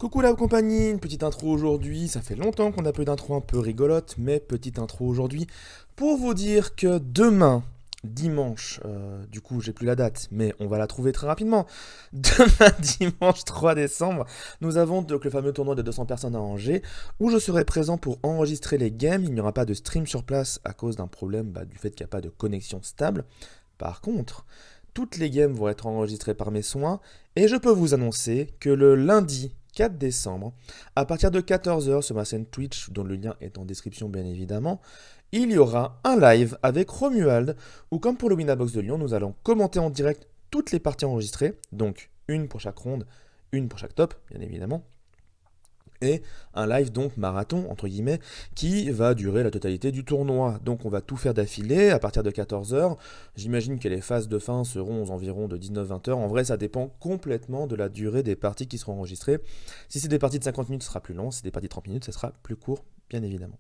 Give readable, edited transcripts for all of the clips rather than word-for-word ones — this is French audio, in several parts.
Coucou la compagnie, une petite intro aujourd'hui, ça fait longtemps qu'on a peu d'intro un peu rigolote, mais petite intro aujourd'hui pour vous dire que demain, dimanche, du coup j'ai plus la date, mais on va la trouver très rapidement, demain dimanche 3 décembre, nous avons donc le fameux tournoi de 200 personnes à Angers, où je serai présent pour enregistrer les games, il n'y aura pas de stream sur place à cause d'un problème du fait qu'il n'y a pas de connexion stable. Par contre, toutes les games vont être enregistrées par mes soins, et je peux vous annoncer que le lundi 4 décembre, à partir de 14 heures sur ma chaîne Twitch, dont le lien est en description bien évidemment, il y aura un live avec Romuald, où comme pour le Winamax de Lyon, nous allons commenter en direct toutes les parties enregistrées, donc une pour chaque ronde, une pour chaque top, bien évidemment, et un live donc marathon entre guillemets qui va durer la totalité du tournoi. Donc on va tout faire d'affilée à partir de 14 heures. J'imagine que les phases de fin seront aux environs de 19-20 heures. En vrai ça dépend complètement de la durée des parties qui seront enregistrées. Si c'est des parties de 50 minutes, ce sera plus long. Si c'est des parties de 30 minutes, ce sera plus court, bien évidemment.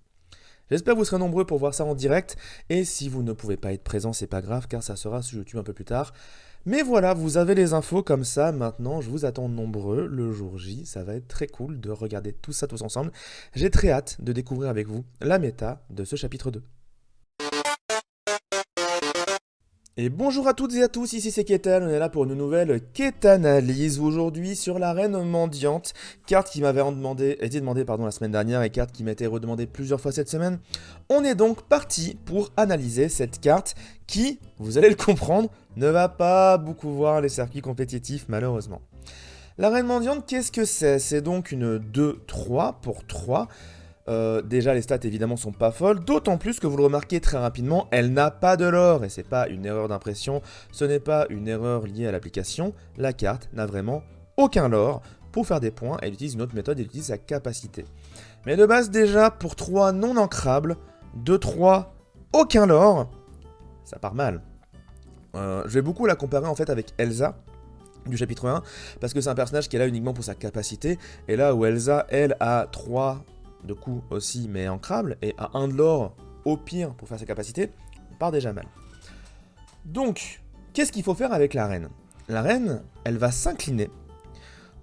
J'espère que vous serez nombreux pour voir ça en direct, et si vous ne pouvez pas être présent, c'est pas grave, car ça sera sur YouTube un peu plus tard. Mais voilà, vous avez les infos comme ça, maintenant je vous attends nombreux le jour J, ça va être très cool de regarder tout ça tous ensemble. J'ai très hâte de découvrir avec vous la méta de ce chapitre 2. Et bonjour à toutes et à tous, ici c'est Ketan, on est là pour une nouvelle Ketanalyse aujourd'hui sur l'arène mendiante, carte qui m'avait été demandée la semaine dernière et carte qui m'a été redemandée plusieurs fois cette semaine. On est donc parti pour analyser cette carte qui, vous allez le comprendre, ne va pas beaucoup voir les circuits compétitifs malheureusement. L'arène mendiante, qu'est-ce que c'est? C'est donc une 2-3 pour 3. Déjà les stats évidemment sont pas folles, d'autant plus que vous le remarquez très rapidement, elle n'a pas de lore, et c'est pas une erreur d'impression, ce n'est pas une erreur liée à l'application, la carte n'a vraiment aucun lore. Pour faire des points, elle utilise une autre méthode, elle utilise sa capacité. Mais de base déjà, pour 3 non ancrables, 2-3, aucun lore, ça part mal. Je vais beaucoup la comparer en fait avec Elsa, du chapitre 1, parce que c'est un personnage qui est là uniquement pour sa capacité, et là où Elsa, elle, a 3 de coups aussi, mais ancrable, et a 1 de l'or au pire pour faire sa capacité, on part déjà mal. Donc, qu'est-ce qu'il faut faire avec la reine? La reine, elle va s'incliner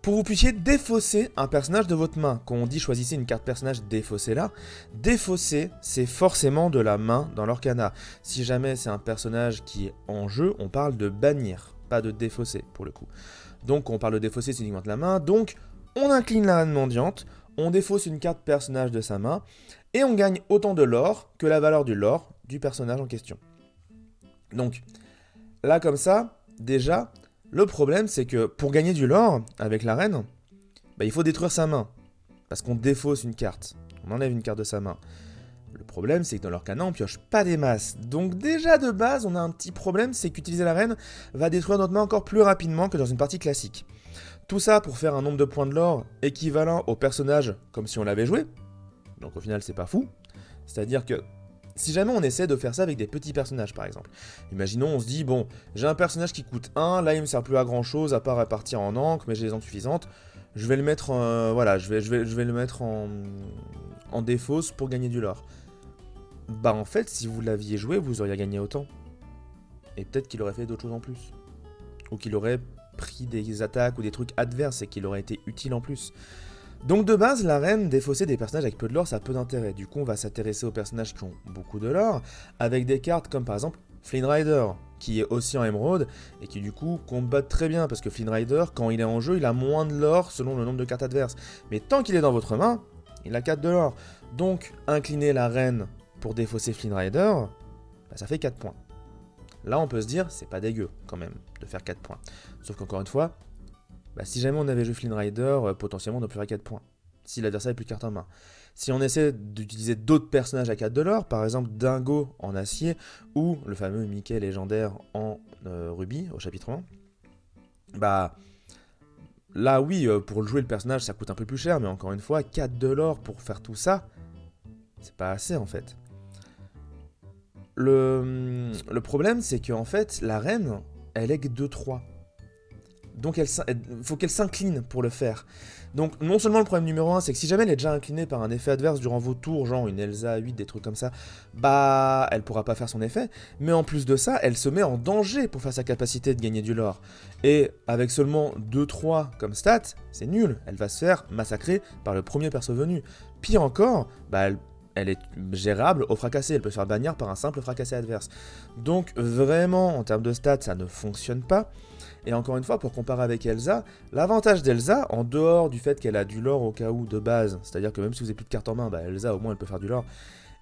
pour que vous puissiez défausser un personnage de votre main. Quand on dit choisissez une carte personnage, défaussez-la. Défausser, c'est forcément de la main dans l'Orcana. Si jamais c'est un personnage qui est en jeu, on parle de bannir, pas de défausser pour le coup. Donc quand on parle de défausser, c'est uniquement de la main. Donc on incline la reine mendiante, on défausse une carte personnage de sa main, et on gagne autant de lore que la valeur du lore du personnage en question. Donc là comme ça, déjà, le problème c'est que pour gagner du lore avec la reine, il faut détruire sa main. Parce qu'on défausse une carte. On enlève une carte de sa main. Le problème c'est que dans l'Orcana on pioche pas des masses. Donc déjà de base on a un petit problème, c'est qu'utiliser la reine va détruire notre main encore plus rapidement que dans une partie classique. Tout ça pour faire un nombre de points de lore équivalent au personnage comme si on l'avait joué. Donc au final c'est pas fou. C'est-à-dire que si jamais on essaie de faire ça avec des petits personnages par exemple. Imaginons on se dit bon j'ai un personnage qui coûte 1, là il me sert plus à grand chose à part répartir en encre mais j'ai les encres suffisantes. Je vais le mettre je vais le mettre en défausse pour gagner du lore. En fait si vous l'aviez joué vous auriez gagné autant. Et peut-être qu'il aurait fait d'autres choses en plus. Ou qu'il aurait pris des attaques ou des trucs adverses et qu'il aurait été utile en plus. Donc de base, la reine, défausser des personnages avec peu de lore, ça a peu d'intérêt. Du coup, on va s'intéresser aux personnages qui ont beaucoup de lore, avec des cartes comme par exemple Flynn Rider, qui est aussi en émeraude, et qui du coup combat très bien, parce que Flynn Rider, quand il est en jeu, il a moins de lore selon le nombre de cartes adverses. Mais tant qu'il est dans votre main, il a 4 de lore. Donc, incliner la reine pour défausser Flynn Rider, ça fait 4 points. Là, on peut se dire, c'est pas dégueu, quand même, de faire 4 points. Sauf qu'encore une fois, si jamais on avait joué Flynn Rider, potentiellement on obtiendrait 4 points. Si l'adversaire a plus de cartes en main. Si on essaie d'utiliser d'autres personnages à 4 de l'or, par exemple Dingo en acier, ou le fameux Mickey légendaire en rubis, au chapitre 1, là oui, pour jouer le personnage, ça coûte un peu plus cher, mais encore une fois, 4 de l'or pour faire tout ça, c'est pas assez en fait. Le problème, c'est qu'en fait, la reine, elle est que 2-3. Donc il faut qu'elle s'incline pour le faire. Donc non seulement le problème numéro 1, c'est que si jamais elle est déjà inclinée par un effet adverse durant vos tours, genre une Elsa 8, des trucs comme ça, bah elle pourra pas faire son effet, mais en plus de ça, elle se met en danger pour faire sa capacité de gagner du lore. Et avec seulement 2-3 comme stat, c'est nul, elle va se faire massacrer par le premier perso venu. Pire encore, bah elle est gérable au fracassé, elle peut se faire bannir par un simple fracassé adverse. Donc vraiment, en termes de stats, ça ne fonctionne pas. Et encore une fois, pour comparer avec Elsa, l'avantage d'Elsa, en dehors du fait qu'elle a du lore au cas où de base, c'est-à-dire que même si vous n'avez plus de cartes en main, bah Elsa au moins elle peut faire du lore,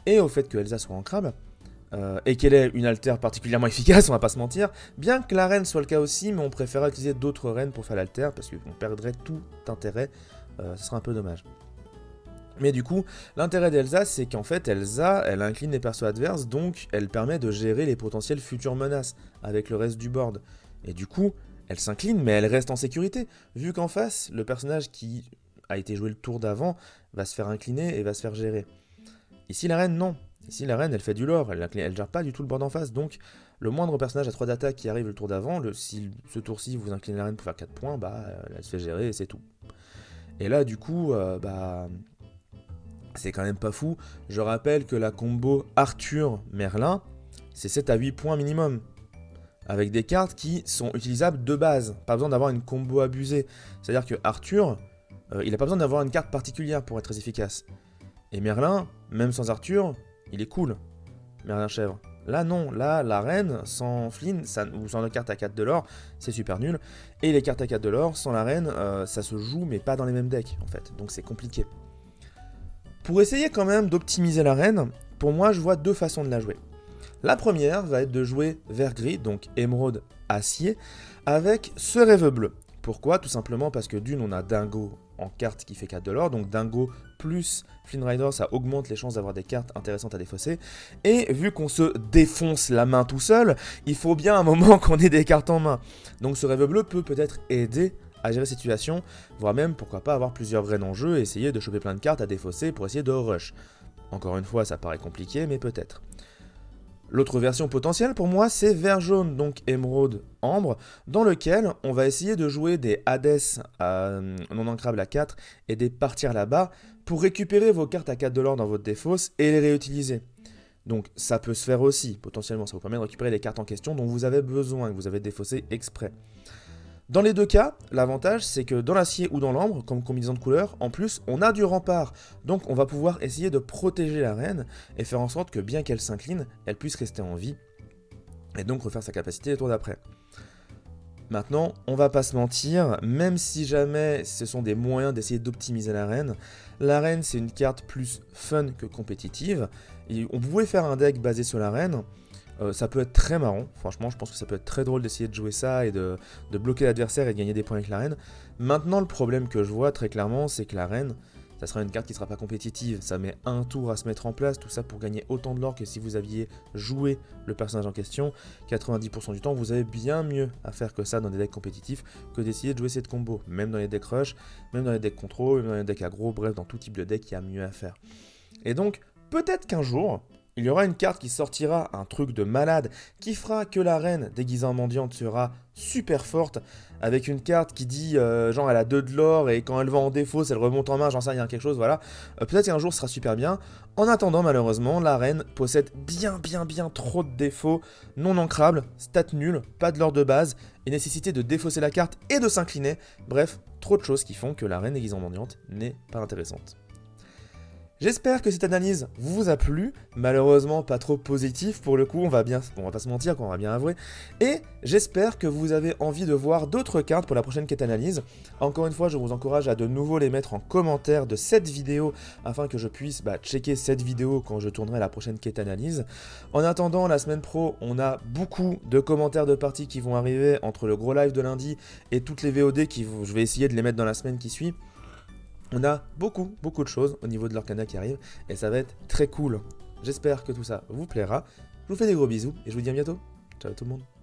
et au fait que Elsa soit ancrable, et qu'elle ait une alter particulièrement efficace, on va pas se mentir, bien que la reine soit le cas aussi, mais on préférerait utiliser d'autres reines pour faire l'alter, parce qu'on perdrait tout intérêt, ce serait un peu dommage. Mais du coup, l'intérêt d'Elsa, c'est qu'en fait, Elsa, elle incline les persos adverses, donc elle permet de gérer les potentielles futures menaces avec le reste du board. Et du coup, elle s'incline, mais elle reste en sécurité, vu qu'en face, le personnage qui a été joué le tour d'avant va se faire incliner et va se faire gérer. Ici, la reine, non. Ici, la reine, elle fait du lore, elle gère pas du tout le board en face, donc le moindre personnage à 3 d'attaque qui arrive le tour d'avant, si ce tour-ci vous inclinez la reine pour faire 4 points, bah elle se fait gérer et c'est tout. Et là, du coup, c'est quand même pas fou. Je rappelle que la combo Arthur-Merlin, c'est 7 à 8 points minimum. Avec des cartes qui sont utilisables de base. Pas besoin d'avoir une combo abusée. C'est-à-dire que Arthur, il n'a pas besoin d'avoir une carte particulière pour être très efficace. Et Merlin, même sans Arthur, il est cool. Merlin chèvre. Là non, là la reine, sans Flynn, ou sans la carte à 4 de l'or, c'est super nul. Et les cartes à 4 de l'or, sans la reine, ça se joue mais pas dans les mêmes decks en fait. Donc c'est compliqué. Pour essayer quand même d'optimiser la reine, pour moi je vois deux façons de la jouer. La première va être de jouer vert gris, donc émeraude acier, avec ce rêve bleu. Pourquoi? Tout simplement parce que d'une, on a Dingo en carte qui fait 4 de l'or, donc Dingo plus Flynn Rider, ça augmente les chances d'avoir des cartes intéressantes à défausser. Et vu qu'on se défonce la main tout seul, il faut bien un moment qu'on ait des cartes en main. Donc ce rêve bleu peut peut-être aider à gérer cette situation, voire même pourquoi pas avoir plusieurs graines en jeu et essayer de choper plein de cartes à défausser pour essayer de rush. Encore une fois, ça paraît compliqué, mais peut-être. L'autre version potentielle pour moi, c'est vert jaune, donc émeraude ambre, dans lequel on va essayer de jouer des Hades non ancrables à 4 et des partir là-bas pour récupérer vos cartes à 4 de l'or dans votre défausse et les réutiliser. Donc ça peut se faire aussi, potentiellement, ça vous permet de récupérer les cartes en question dont vous avez besoin, que vous avez défaussé exprès. Dans les deux cas, l'avantage c'est que dans l'acier ou dans l'ambre, comme combinaison de couleurs, en plus on a du rempart. Donc on va pouvoir essayer de protéger la reine et faire en sorte que bien qu'elle s'incline, elle puisse rester en vie et donc refaire sa capacité les tours d'après. Maintenant, on va pas se mentir, même si jamais ce sont des moyens d'essayer d'optimiser la reine c'est une carte plus fun que compétitive. Et on pouvait faire un deck basé sur la reine. Ça peut être très marrant, franchement je pense que ça peut être très drôle d'essayer de jouer ça et de bloquer l'adversaire et de gagner des points avec la reine. Maintenant le problème que je vois très clairement c'est que la reine, ça sera une carte qui sera pas compétitive, ça met un tour à se mettre en place, tout ça pour gagner autant de l'or que si vous aviez joué le personnage en question. 90% du temps vous avez bien mieux à faire que ça dans des decks compétitifs que d'essayer de jouer cette combo, même dans les decks rush, même dans les decks contrôle, même dans les decks aggro, bref dans tout type de deck il y a mieux à faire. Et donc peut-être qu'un jour, il y aura une carte qui sortira, un truc de malade, qui fera que la reine déguisée en mendiante sera super forte, avec une carte qui dit, genre elle a 2 de l'or, et quand elle va en défaut, elle remonte en main, j'en sais rien, quelque chose, voilà. Peut-être qu'un jour ce sera super bien. En attendant, malheureusement, la reine possède bien trop de défauts, non ancrables, stats nulles, pas de l'or de base, et nécessité de défausser la carte et de s'incliner. Bref, trop de choses qui font que la reine déguisée en mendiante n'est pas intéressante. J'espère que cette analyse vous a plu, malheureusement pas trop positif pour le coup, on va pas se mentir, on va bien avouer, et j'espère que vous avez envie de voir d'autres cartes pour la prochaine quête analyse. Encore une fois, je vous encourage à de nouveau les mettre en commentaire de cette vidéo, afin que je puisse checker cette vidéo quand je tournerai la prochaine quête analyse. En attendant, la semaine pro, on a beaucoup de commentaires de parties qui vont arriver entre le gros live de lundi et toutes les VOD je vais essayer de les mettre dans la semaine qui suit. On a beaucoup de choses au niveau de l'Orcana qui arrivent et ça va être très cool. J'espère que tout ça vous plaira. Je vous fais des gros bisous et je vous dis à bientôt. Ciao tout le monde.